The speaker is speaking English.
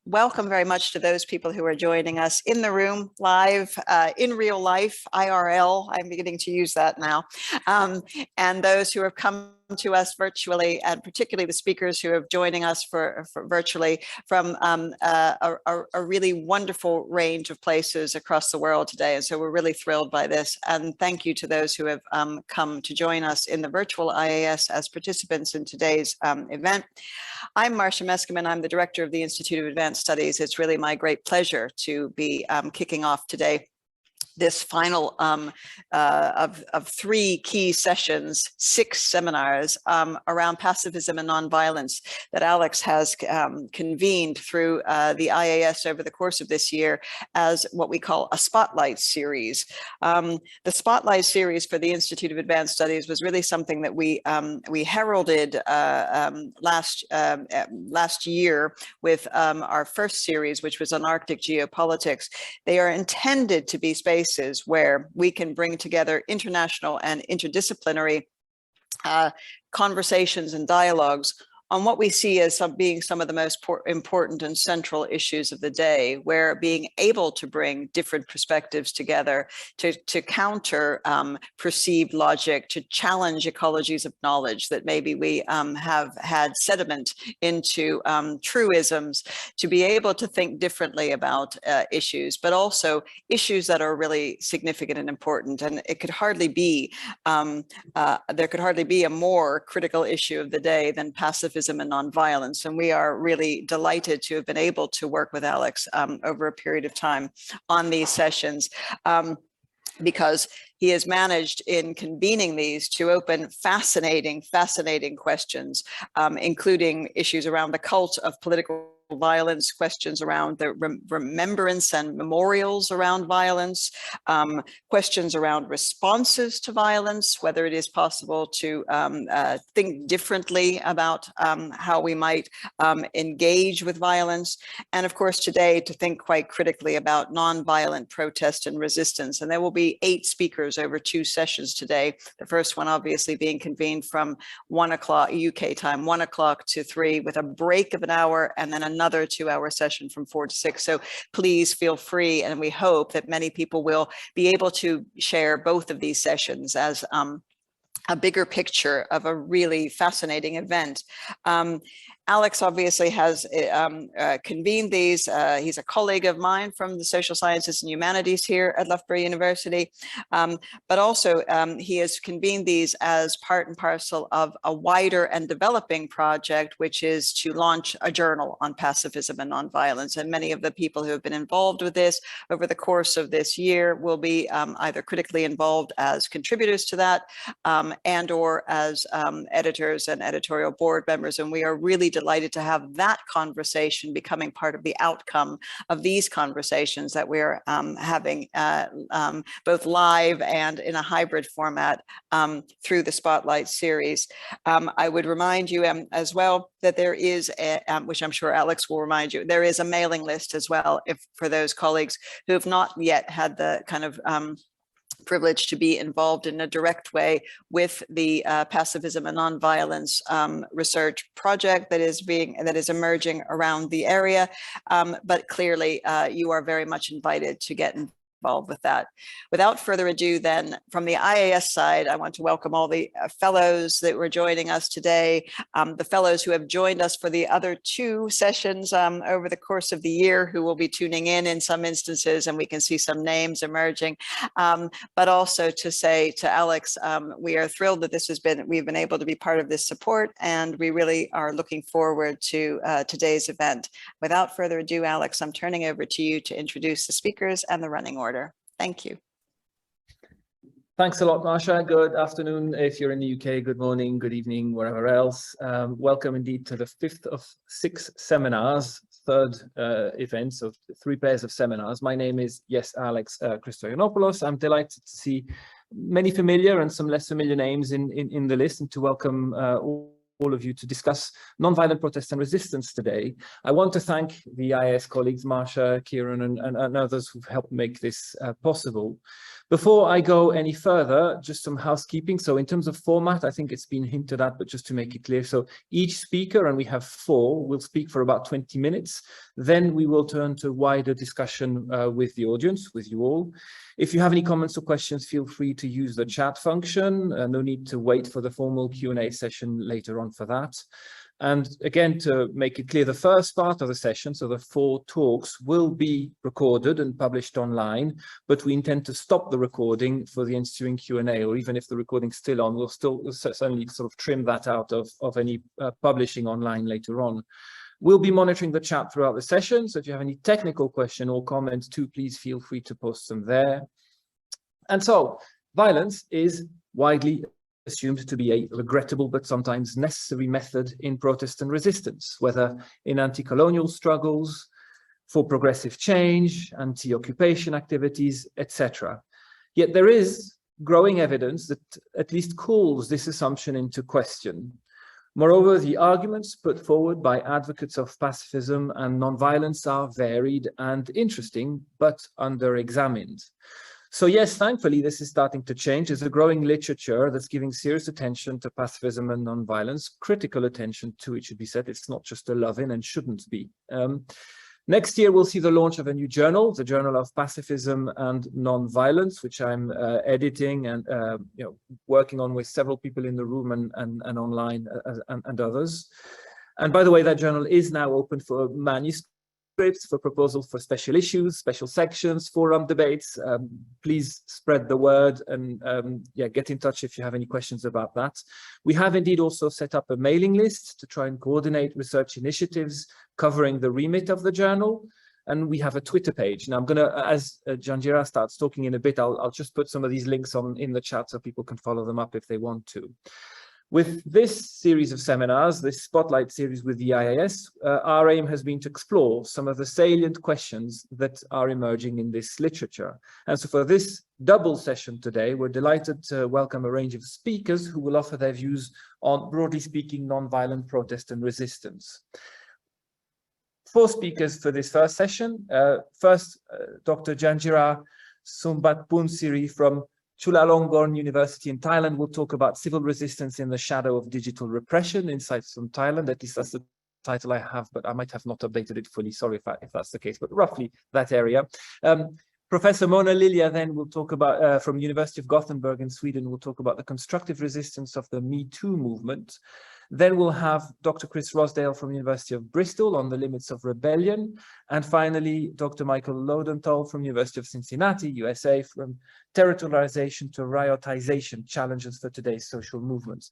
welcome very much to those people who are joining us in the room, live, in real life, IRL, I'm beginning to use that now, and those who have come to us virtually, and particularly the speakers who are joining us for virtually from a really wonderful range of places across the world today. And so we're really thrilled by this. And thank you to those who have come to join us in the virtual IAS as participants in today's event. I'm Marsha Meskimmon. I'm the director of the Institute of Advanced Studies. It's really my great pleasure to be kicking off today this final of 3 key sessions, 6 seminars around pacifism and nonviolence that Alex has convened through the IAS over the course of this year as what we call a Spotlight Series. The Spotlight Series for the Institute of Advanced Studies was really something that we heralded last year with our first series, which was on Arctic geopolitics. They are intended to be spaces where we can bring together international and interdisciplinary conversations and dialogues on what we see as being some of the most important and central issues of the day, where being able to bring different perspectives together to counter perceived logic, to challenge ecologies of knowledge that maybe we have had sediment into truisms, to be able to think differently about issues, but also issues that are really significant and important. And it could hardly be, there could hardly be a more critical issue of the day than pacifism and nonviolence. And we are really delighted to have been able to work with Alex over a period of time on these sessions, because he has managed in convening these to open fascinating questions, including issues around the cult of political violence, questions around the remembrance and memorials around violence, questions around responses to violence, whether it is possible to think differently about how we might engage with violence, and of course today to think quite critically about nonviolent protest and resistance. And there will be 8 speakers over 2 sessions today. The first one obviously being convened from 1 o'clock UK time, 1 o'clock to 3, with a break of an hour, and then another 2-hour session from 4 to 6. So please feel free, and we hope that many people will be able to share both of these sessions as a bigger picture of a really fascinating event. Alex obviously has convened these. He's a colleague of mine from the social sciences and humanities here at Loughborough University, but also he has convened these as part and parcel of a wider and developing project, which is to launch a journal on pacifism and nonviolence. And many of the people who have been involved with this over the course of this year will be either critically involved as contributors to that and or as editors and editorial board members. And we are really delighted to have that conversation becoming part of the outcome of these conversations that we're having both live and in a hybrid format through the Spotlight Series. I would remind you as well that there is, which I'm sure Alex will remind you, there is a mailing list as well for those colleagues who have not yet had the kind of privilege to be involved in a direct way with the pacifism and nonviolence research project that is emerging around the area. But clearly, you are very much invited to get involved with that. Without further ado, then, from the IAS side, I want to welcome all the fellows that were joining us today, the fellows who have joined us for the other 2 sessions over the course of the year, who will be tuning in some instances, and we can see some names emerging. But also to say to Alex, we are thrilled that we've been able to be part of this support, and we really are looking forward to today's event. Without further ado, Alex, I'm turning over to you to introduce the speakers and the running order. Thank you. Thanks a lot, Marsha. Good afternoon if you're in the UK, good morning, good evening, wherever else. Welcome indeed to the 5th of 6 seminars, 3rd event, so 3 pairs of seminars. My name is, yes, Alex Christoyannopoulos. I'm delighted to see many familiar and some less familiar names in the list, and to welcome all of you to discuss nonviolent protest and resistance today. I want to thank the IAS colleagues, Marsha, Kieran, and others who've helped make this possible. Before I go any further, just some housekeeping. So in terms of format, I think it's been hinted at, but just to make it clear. So each speaker, and we have 4, will speak for about 20 minutes. Then we will turn to wider discussion with the audience, with you all. If you have any comments or questions, feel free to use the chat function. No need to wait for the formal Q&A session later on for that. And again, to make it clear, the first part of the session, so the 4 talks, will be recorded and published online, but we intend to stop the recording for the ensuing Q&A, or even if the recording's still on, we'll certainly sort of trim that out of any publishing online later on. We'll be monitoring the chat throughout the session, so if you have any technical question or comments too, please feel free to post them there. And so, violence is widely assumed to be a regrettable but sometimes necessary method in protest and resistance, whether in anti-colonial struggles, for progressive change, anti-occupation activities, etc. Yet there is growing evidence that at least calls this assumption into question. Moreover, the arguments put forward by advocates of pacifism and nonviolence are varied and interesting, but under-examined. So yes, thankfully, this is starting to change. There's a growing literature that's giving serious attention to pacifism and nonviolence, critical attention to it should be said. It's not just a love-in and shouldn't be. Next year, we'll see the launch of a new journal, the Journal of Pacifism and Nonviolence, which I'm editing and working on with several people in the room and online and others. And by the way, that journal is now open for manuscripts, for proposals for special issues, special sections, forum debates. Please spread the word and get in touch if you have any questions about that. We have indeed also set up a mailing list to try and coordinate research initiatives covering the remit of the journal. And we have a Twitter page. Now I'm going to, as Janjira starts talking in a bit, I'll just put some of these links in the chat so people can follow them up if they want to. With this series of seminars, this Spotlight series with the IAS, our aim has been to explore some of the salient questions that are emerging in this literature. And so for this double session today, we're delighted to welcome a range of speakers who will offer their views on, broadly speaking, nonviolent protest and resistance. 4 speakers for this first session. First, Dr. Janjira Sumbatpunsiri from Chulalongkorn University in Thailand will talk about civil resistance in the shadow of digital repression, insights from Thailand. At least that's the title I have, but I might have not updated it fully. Sorry if that's the case, but roughly that area. Professor Mona Lilja then will talk about, from University of Gothenburg in Sweden, will talk about the constructive resistance of the Me Too movement. Then we'll have Dr. Chris Rosdale from University of Bristol on the limits of rebellion. And finally, Dr. Michael Lodenthal from University of Cincinnati, USA, from territorialization to riotization, challenges for today's social movements.